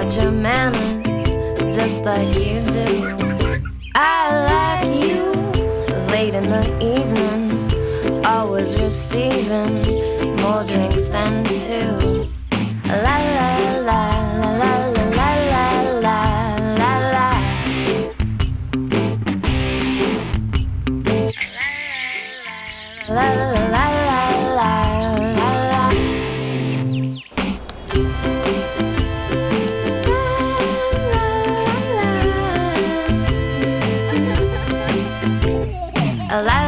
got your manners just like you do. I like you late in the evening, always receiving more drinks than two. La la la la la la la la la la. La la la la la la. La